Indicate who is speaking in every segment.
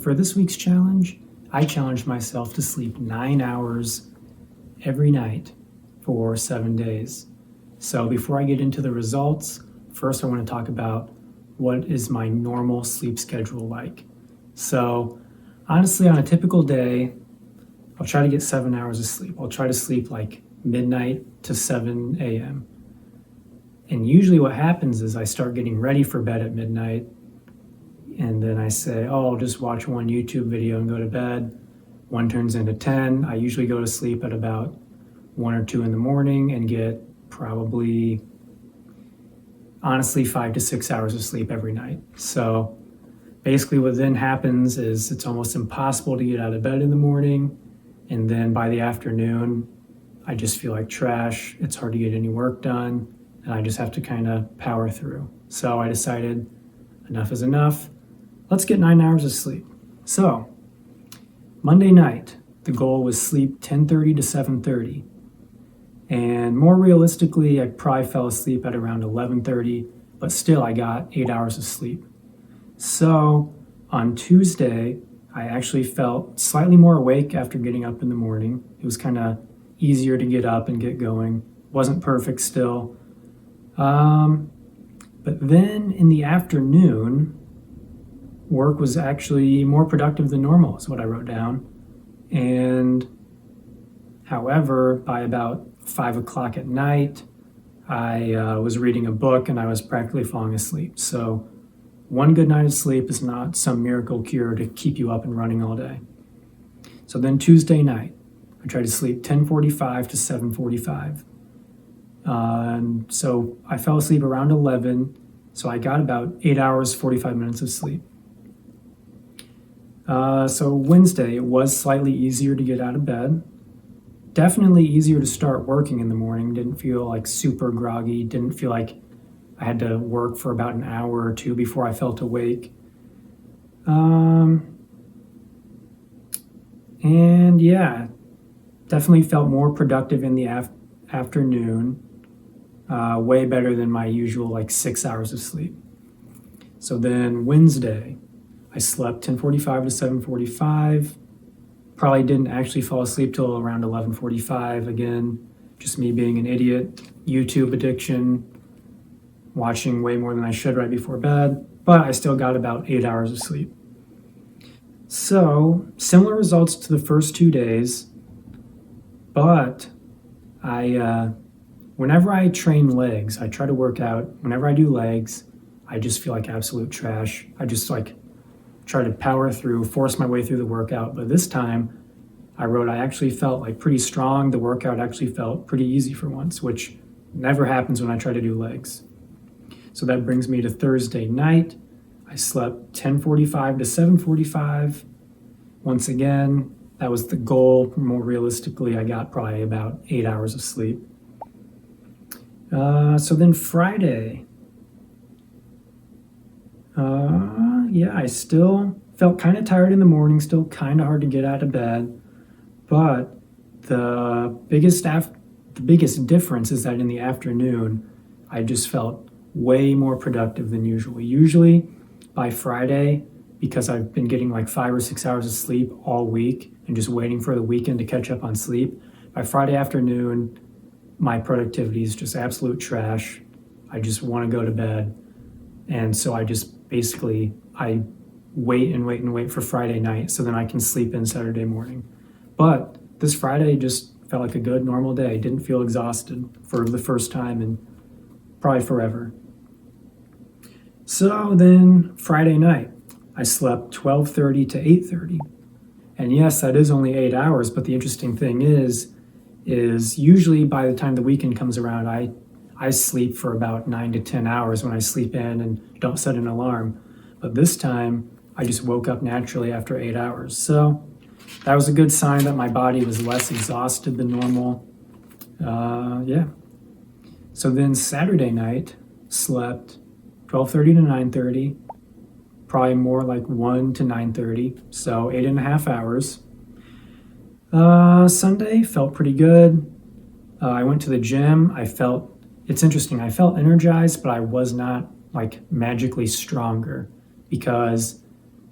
Speaker 1: For this week's challenge, I challenged myself to sleep 9 hours every night for 7 days. So before I get into the results, first I want to talk about what is my normal sleep schedule like. So honestly, on a typical day, I'll try to get 7 hours of sleep. I'll try to sleep like midnight to 7 a.m. And usually what happens is I start getting ready for bed at midnight, and then I say, oh, I'll just watch one YouTube video and go to bed. One turns into 10. I usually go to sleep at about 1 or 2 in the morning and get probably, honestly, 5 to 6 hours of sleep every night. So basically what then happens is it's almost impossible to get out of bed in the morning. And then by the afternoon, I just feel like trash. It's hard to get any work done, and I just have to kind of power through. So I decided enough is enough. Let's get 9 hours of sleep. So Monday night, the goal was sleep 10:30 to 7:30. And more realistically, I probably fell asleep at around 11:30, but still I got 8 hours of sleep. So on Tuesday, I actually felt slightly more awake after getting up in the morning. It was kind of easier to get up and get going. Wasn't perfect still. But then in the afternoon, work was actually more productive than normal, is what I wrote down. And however, by about 5 o'clock at night, I was reading a book and I was practically falling asleep. So one good night of sleep is not some miracle cure to keep you up and running all day. So then Tuesday night, I tried to sleep 10:45 to 7:45. And so I fell asleep around 11, so I got about 8 hours, 45 minutes of sleep. So Wednesday, it was slightly easier to get out of bed. Definitely easier to start working in the morning. Didn't feel like super groggy. Didn't feel like I had to work for about an hour or two before I felt awake. And yeah, definitely felt more productive in the afternoon. Way better than my usual like 6 hours of sleep. So then Wednesday, I slept 10:45 to 7:45. Probably didn't actually fall asleep till around 11:45. Again, just me being an idiot. YouTube addiction, watching way more than I should right before bed, but I still got about 8 hours of sleep. So similar results to the first 2 days, but whenever I train legs, I try to work out. Whenever I do legs, I just feel like absolute trash. I just like try to power through, force my way through the workout. But this time I wrote, I actually felt like pretty strong. The workout actually felt pretty easy for once, which never happens when I try to do legs. So that brings me to Thursday night. I slept 10:45 to 7:45. Once again, that was the goal. More realistically, I got probably about 8 hours of sleep. So then Friday, I still felt kind of tired in the morning, still kind of hard to get out of bed, but the biggest difference is that in the afternoon, I just felt way more productive than usual. Usually by Friday, because I've been getting like 5 or 6 hours of sleep all week and just waiting for the weekend to catch up on sleep, by Friday afternoon, my productivity is just absolute trash. I just want to go to bed. And so I just basically, I wait and wait and wait for Friday night so then I can sleep in Saturday morning. But this Friday just felt like a good normal day. Didn't feel exhausted for the first time in probably forever. So then Friday night, I slept 12:30 to 8:30. And yes, that is only 8 hours, but the interesting thing is usually by the time the weekend comes around, I sleep for about 9 to 10 hours when I sleep in and don't set an alarm. But this time, I just woke up naturally after 8 hours. So that was a good sign that my body was less exhausted than normal. So then Saturday night, slept 12:30 to 9:30, probably more like 1 to 9:30, so 8.5 hours. Sunday felt pretty good. I went to the gym. It's interesting, I felt energized, but I was not like magically stronger, because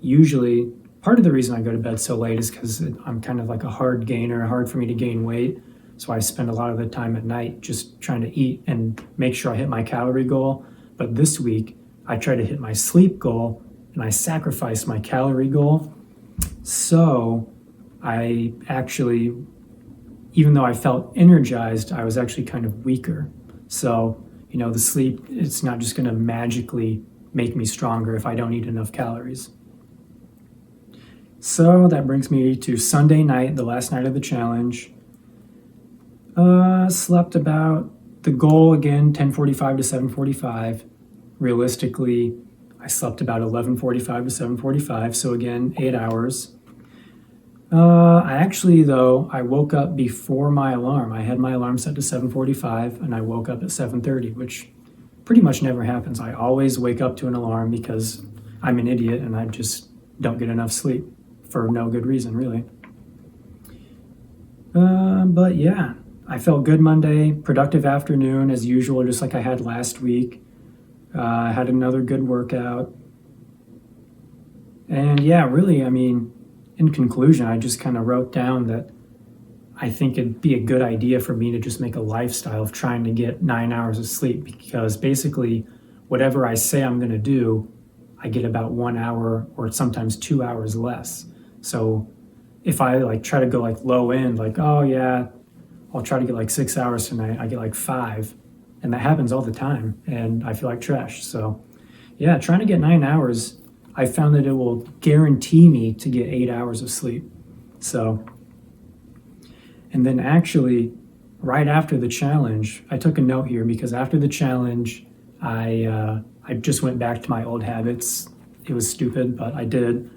Speaker 1: usually Part of the reason I go to bed so late is because I'm kind of like a hard gainer, hard for me to gain weight. So I spend a lot of the time at night just trying to eat and make sure I hit my calorie goal. But this week, I try to hit my sleep goal and I sacrifice my calorie goal. So I actually, even though I felt energized, I was actually kind of weaker. So, the sleep, it's not just going to magically make me stronger if I don't eat enough calories. So that brings me to Sunday night, the last night of the challenge. Slept about the goal again, 10:45 to 7:45. Realistically, I slept about 11:45 to 7:45, so again, 8 hours. I woke up before my alarm. I had my alarm set to 7:45 and I woke up at 7:30, which pretty much never happens. I always wake up to an alarm because I'm an idiot and I just don't get enough sleep for no good reason, really. But yeah, I felt good Monday, productive afternoon as usual, just like I had last week. I had another good workout. And yeah, really, in conclusion, I just kind of wrote down that I think it'd be a good idea for me to just make a lifestyle of trying to get 9 hours of sleep, because basically whatever I say I'm going to do, I get about 1 hour or sometimes 2 hours less. So if I try to go low end, oh yeah, I'll try to get 6 hours tonight, I get 5. And that happens all the time and I feel like trash. So yeah, trying to get 9 hours, I found that it will guarantee me to get 8 hours of sleep. So, and then actually, right after the challenge, I took a note here because after the challenge, I just went back to my old habits. It was stupid, but I did.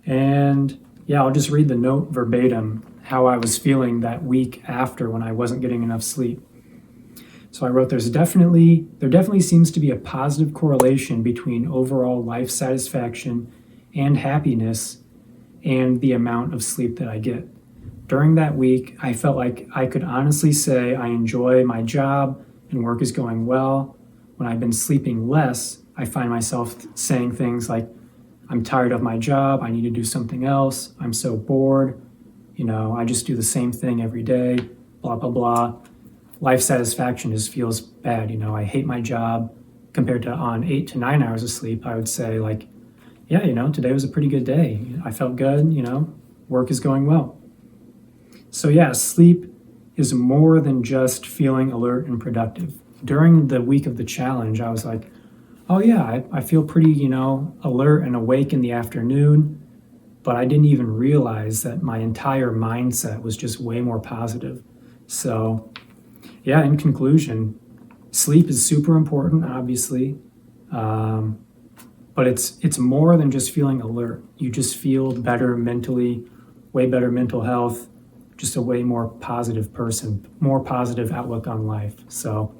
Speaker 1: And yeah, I'll just read the note verbatim, how I was feeling that week after when I wasn't getting enough sleep. So I wrote, there definitely seems to be a positive correlation between overall life satisfaction and happiness and the amount of sleep that I get. During that week, I felt like I could honestly say I enjoy my job and work is going well. When I've been sleeping less, I find myself saying things like, I'm tired of my job, I need to do something else, I'm so bored, I just do the same thing every day, blah, blah, blah. Life satisfaction just feels bad. I hate my job. Compared to on 8 to 9 hours of sleep, I would say yeah, today was a pretty good day. I felt good, work is going well. So yeah, sleep is more than just feeling alert and productive. During the week of the challenge, I was like, oh yeah, I feel pretty, alert and awake in the afternoon, but I didn't even realize that my entire mindset was just way more positive. So yeah, in conclusion, sleep is super important, obviously, but it's more than just feeling alert. You just feel better mentally, way better mental health, just a way more positive person, more positive outlook on life. So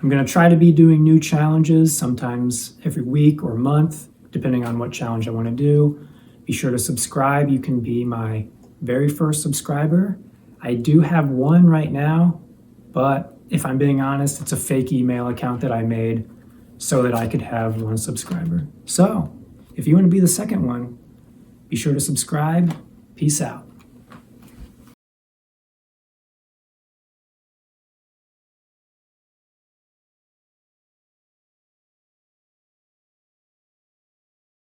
Speaker 1: I'm going to try to be doing new challenges, sometimes every week or month, depending on what challenge I want to do. Be sure to subscribe. You can be my very first subscriber. I do have one right now, but if I'm being honest, it's a fake email account that I made so that I could have one subscriber. So if you want to be the second one, be sure to subscribe. Peace out.